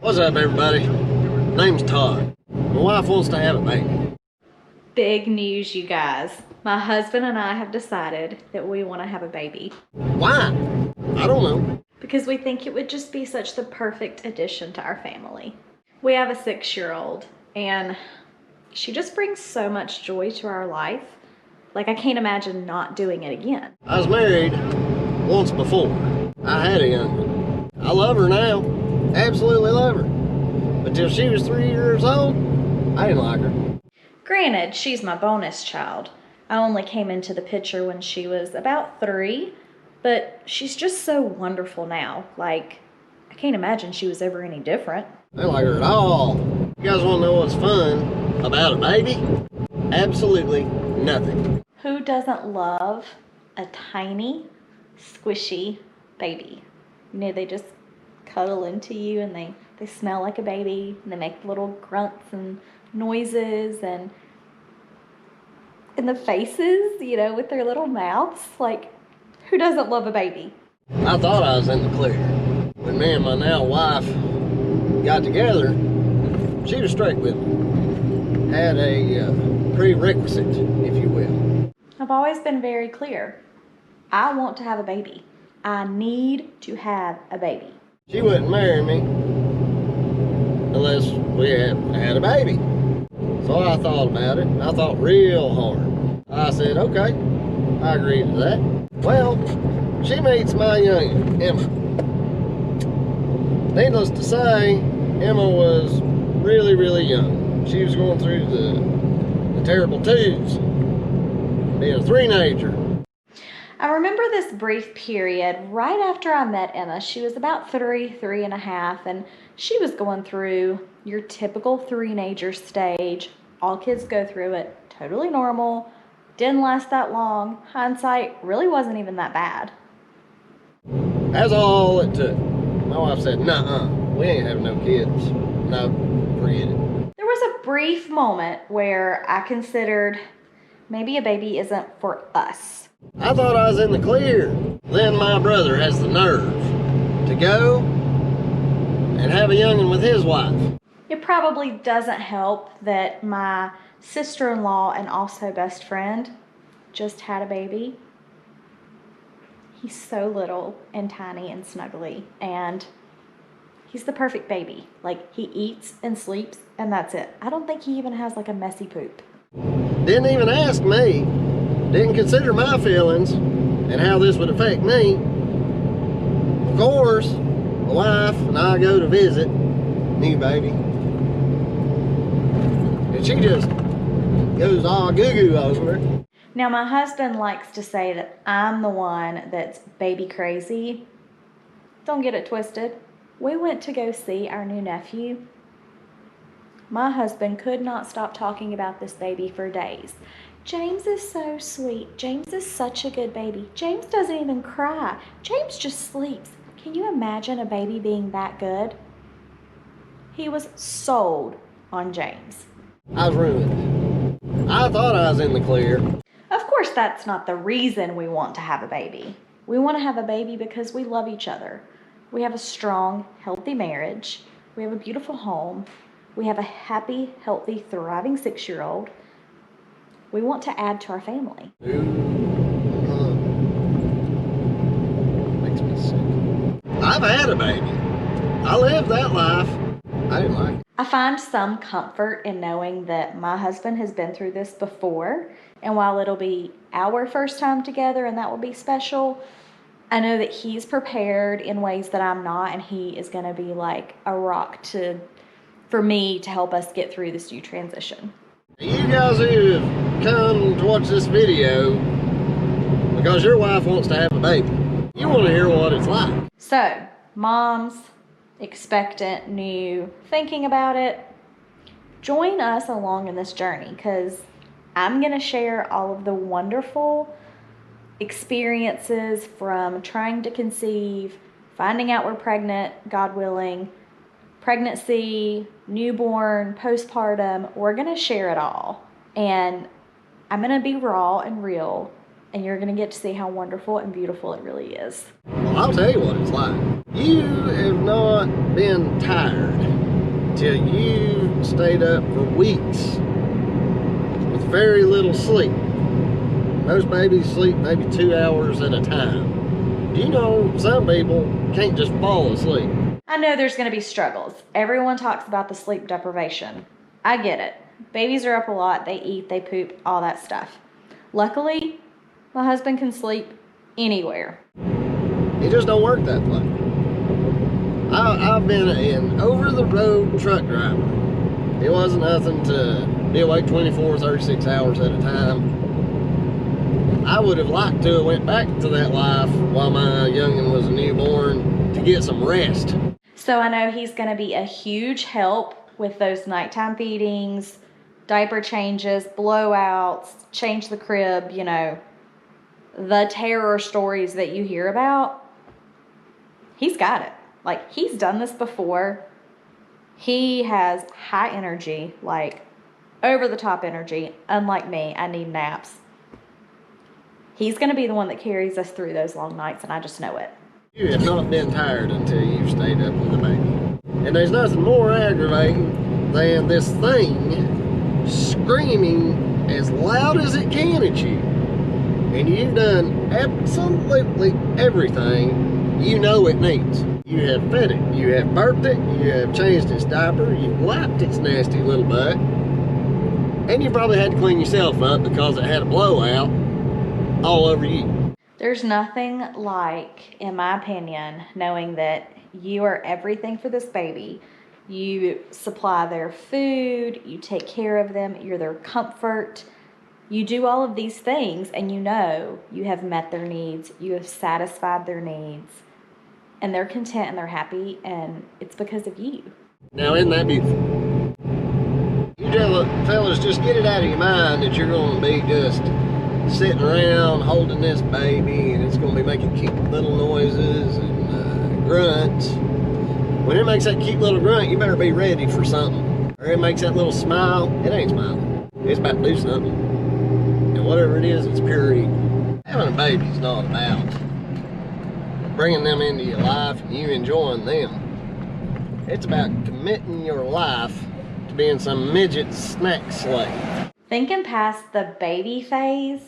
What's up, everybody? Name's Todd. My wife wants to have a baby. Big news, you guys. My husband and I have decided that we want to have a baby. Why? I don't know. Because we think it would just be such the perfect addition to our family. We have a 6-year-old, and she just brings so much joy to our life. Like, I can't imagine not doing it again. I was married once before. I had a young one. I love her now. Absolutely love her. But till she was 3 years old, I didn't like her. Granted, she's my bonus child. I only came into the picture when she was about 3, but she's just so wonderful now. Like, I can't imagine she was ever any different. I didn't like her at all. You guys want to know what's fun about a baby? Absolutely nothing. Who doesn't love a tiny, squishy baby? You know, they just cuddle into you and they smell like a baby and they make little grunts and noises and the faces, you know, with their little mouths. Like, who doesn't love a baby? I thought I was in the clear. When me and my now wife got together, she was straight with me. Had a prerequisite, if you will. I've always been very clear. I want to have a baby. I need to have a baby. She wouldn't marry me unless we had a baby. So I thought about it. I thought real hard. I said, okay, I agree to that. Well, she meets my youngin', Emma. Needless to say, Emma was really, really young. She was going through the terrible twos, being a three-nager. I remember this brief period right after I met Emma. She was about 3 and a half, and she was going through your typical three-nager stage. All kids go through it, totally normal, didn't last that long. Hindsight really wasn't even that bad. That's all it took. My wife said, nuh-uh, we ain't having no kids. No, forget it. There was a brief moment where I considered maybe a baby isn't for us. I thought I was in the clear. Then my brother has the nerve to go and have a youngin' with his wife. It probably doesn't help that my sister-in-law and also best friend just had a baby. He's so little and tiny and snuggly, and he's the perfect baby. Like, he eats and sleeps, and that's it. I don't think he even has like a messy poop. Didn't even ask me. Didn't consider my feelings and how this would affect me. Of course, my wife and I go to visit new baby, and she just goes all goo-goo over it. Now, my husband likes to say that I'm the one that's baby crazy. Don't get it twisted. We went to go see our new nephew. My husband could not stop talking about this baby for days. James is so sweet. James is such a good baby. James doesn't even cry. James just sleeps. Can you imagine a baby being that good? He was sold on James. I was ruined. I thought I was in the clear. Of course, that's not the reason we want to have a baby. We want to have a baby because we love each other. We have a strong, healthy marriage. We have a beautiful home. We have a happy, healthy, thriving 6-year-old. We want to add to our family. Makes me sick. I've had a baby. I lived that life. I didn't like it. I find some comfort in knowing that my husband has been through this before, and while it'll be our first time together and that will be special, I know that he's prepared in ways that I'm not, and he is going to be like a rock for me to help us get through this new transition. You guys who have come to watch this video because your wife wants to have a baby, you want to hear what it's like. So, moms, expectant, new, thinking about it, join us along in this journey, because I'm going to share all of the wonderful experiences from trying to conceive, finding out we're pregnant, God willing, pregnancy, newborn, postpartum. We're going to share it all. And I'm going to be raw and real, and you're going to get to see how wonderful and beautiful it really is. Well, I'll tell you what it's like. You have not been tired till you stayed up for weeks with very little sleep. Most babies sleep maybe 2 hours at a time. Do you know some people can't just fall asleep? I know there's going to be struggles. Everyone talks about the sleep deprivation. I get it. Babies are up a lot. They eat, they poop, all that stuff. Luckily, my husband can sleep anywhere. It just don't work that way. I've been an over-the-road truck driver. It wasn't nothing to be awake 24, 36 hours at a time. I would have liked to have went back to that life while my youngin' was a newborn to get some rest. So I know he's going to be a huge help with those nighttime feedings, diaper changes, blowouts, change the crib, you know, the terror stories that you hear about. He's got it. Like, he's done this before. He has high energy, like over the top energy. Unlike me, I need naps. He's going to be the one that carries us through those long nights, and I just know it. You have not been tired until you've stayed up with the baby. And there's nothing more aggravating than this thing screaming as loud as it can at you. And you've done absolutely everything you know it needs. You have fed it, you have burped it, you have changed its diaper, you've wiped its nasty little butt, and you probably had to clean yourself up because it had a blowout all over you. There's nothing like, in my opinion, knowing that you are everything for this baby. You supply their food, you take care of them, you're their comfort. You do all of these things, and you know you have met their needs, you have satisfied their needs, and they're content and they're happy, and it's because of you. Now, isn't that beautiful? You fellas, just get it out of your mind that you're going to be just sitting around holding this baby, and it's going to be making cute little noises and grunts. When it makes that cute little grunt, you better be ready for something. Or it makes that little smile, it ain't smiling. It's about to do something. And whatever it is, it's pure evil. Having a baby's not about bringing them into your life and you enjoying them. It's about committing your life to being some midget snack slave. Thinking past the baby phase,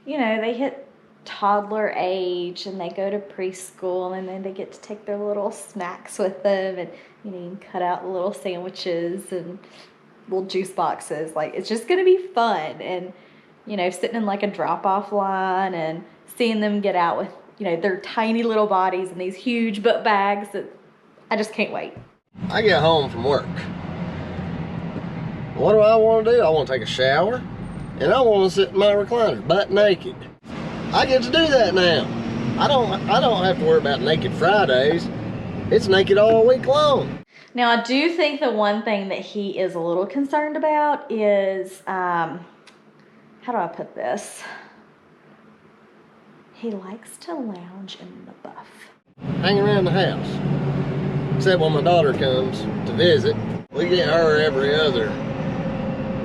you know, they hit toddler age and they go to preschool, and then they get to take their little snacks with them, and you know, you can cut out little sandwiches and little juice boxes. Like, it's just gonna be fun. And you know, sitting in like a drop-off line and seeing them get out with, you know, their tiny little bodies and these huge book bags. I just can't wait. I get home from work. What do I want to do? I want to take a shower, and I want to sit in my recliner, butt naked. I get to do that now. I don't have to worry about Naked Fridays. It's naked all week long. Now, I do think the one thing that he is a little concerned about is, how do I put this? He likes to lounge in the buff. Hang around the house. Except when my daughter comes to visit. We get her every other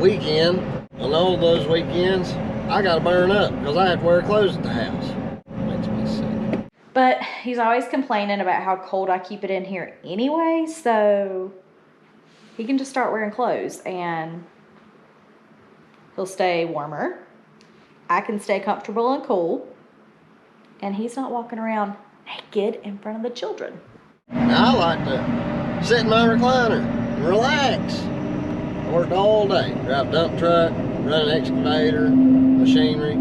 weekend. On all those weekends, I gotta burn up because I have to wear clothes at the house. Makes me sick. But he's always complaining about how cold I keep it in here anyway, so he can just start wearing clothes and he'll stay warmer. I can stay comfortable and cool. And he's not walking around naked in front of the children. Now, I like to sit in my recliner and relax. I worked all day. Drive a dump truck, run an excavator, machinery.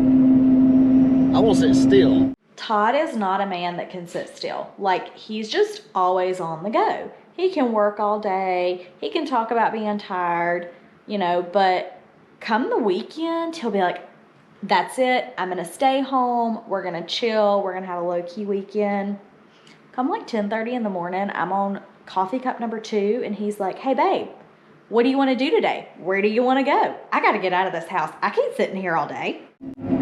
I want to sit still. Todd is not a man that can sit still. Like, he's just always on the go. He can work all day. He can talk about being tired, you know, but come the weekend, he'll be like, that's it. I'm going to stay home. We're going to chill. We're going to have a low-key weekend. Come like 10:30 in the morning, I'm on coffee cup number 2, and he's like, hey, babe, what do you want to do today? Where do you want to go? I got to get out of this house. I can't sit in here all day.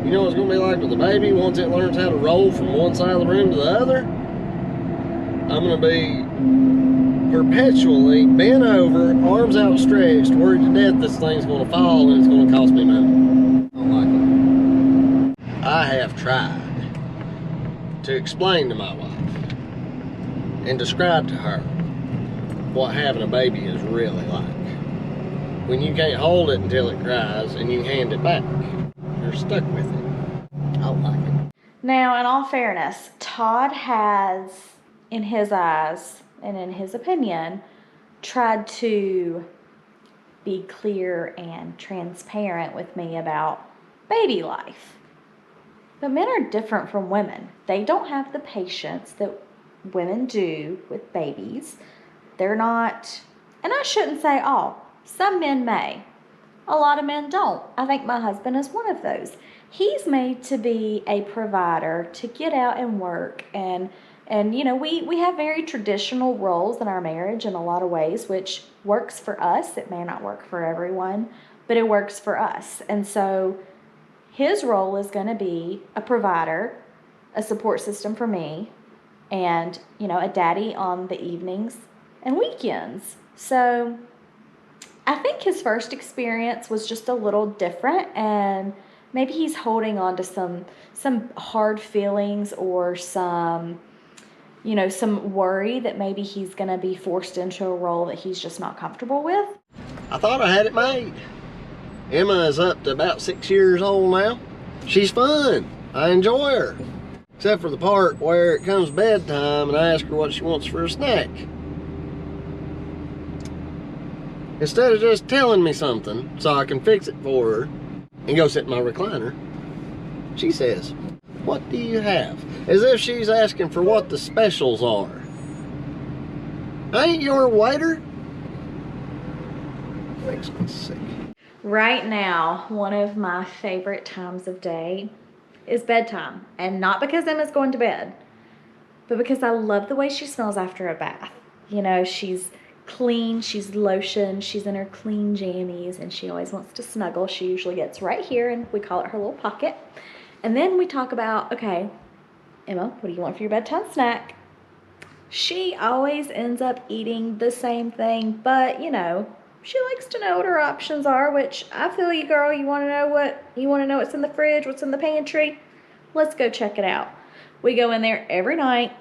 You know what it's going to be like with the baby once it learns how to roll from one side of the room to the other? I'm going to be perpetually bent over, arms outstretched, worried to death this thing's going to fall and it's going to cost me money. I don't like it. I have tried to explain to my wife and describe to her what having a baby is really like. When you can't hold it until it cries and you hand it back, you're stuck with it. I like it. Now, in all fairness, Todd has, in his eyes and in his opinion, tried to be clear and transparent with me about baby life. But men are different from women. They don't have the patience that women do with babies. They're not, and I shouldn't say all. Some men may. A lot of men don't. I think my husband is one of those. He's made to be a provider, to get out and work, and you know, we have very traditional roles in our marriage in a lot of ways, which works for us. It may not work for everyone, but it works for us. And so his role is going to be a provider, a support system for me, and, you know, a daddy on the evenings and weekends. So I think his first experience was just a little different, and maybe he's holding on to some hard feelings or some, you know, some worry that maybe he's going to be forced into a role that he's just not comfortable with. I thought I had it made. Emma is up to about 6 years old now. She's fun. I enjoy her. Except for the part where it comes bedtime and I ask her what she wants for a snack. Instead of just telling me something so I can fix it for her and go sit in my recliner, she says, "What do you have?" As if she's asking for what the specials are. I ain't your waiter. Makes me sick. Right now, one of my favorite times of day is bedtime. And not because Emma's going to bed, but because I love the way she smells after a bath. You know, she's clean, she's lotioned, she's in her clean jammies, and she always wants to snuggle. She usually gets right here, and we call it her little pocket. And then we talk about, okay, Emma, what do you want for your bedtime snack? She always ends up eating the same thing, but, you know, she likes to know what her options are, which I feel you, girl. You want to know what's in the fridge, what's in the pantry? Let's go check it out. We go in there every night,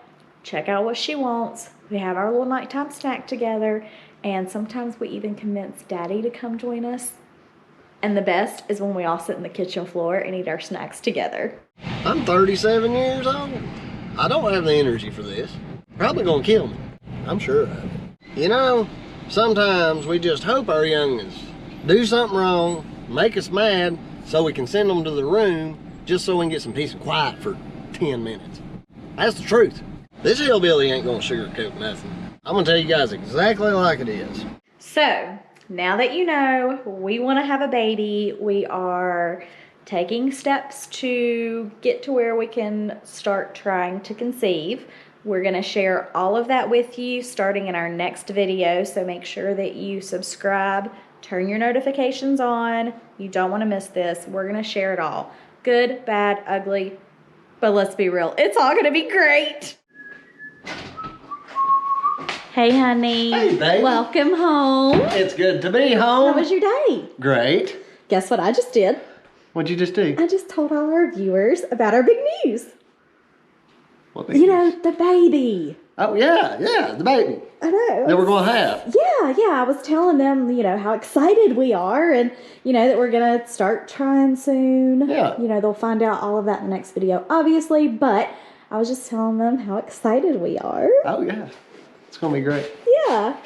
check out what she wants. We have our little nighttime snack together, and sometimes we even convince Daddy to come join us. And the best is when we all sit in the kitchen floor and eat our snacks together. I'm 37 years old. I don't have the energy for this. Probably gonna kill me. I'm sure of it. You know, sometimes we just hope our youngins do something wrong, make us mad, so we can send them to the room just so we can get some peace and quiet for 10 minutes. That's the truth. This hillbilly ain't gonna sugarcoat nothing. I'm gonna tell you guys exactly like it is. So, now that you know we want to have a baby, we are taking steps to get to where we can start trying to conceive. We're going to share all of that with you starting in our next video, so make sure that you subscribe, turn your notifications on. You don't want to miss this. We're going to share it all. Good, bad, ugly, but let's be real. It's all going to be great. Hey, honey. Hey, baby. Welcome home. It's good to be home. How was your day? Great. Guess what I just did? What'd you just do? I just told all our viewers about our big news. What big You news? know, the baby. Oh, yeah, the baby I know. that we're going to have. Yeah. I was telling them, you know, how excited we are, and, you know, that we're going to start trying soon. Yeah. You know, they'll find out all of that in the next video, obviously, but I was just telling them how excited we are. Oh, yeah. It's going to be great. Yeah.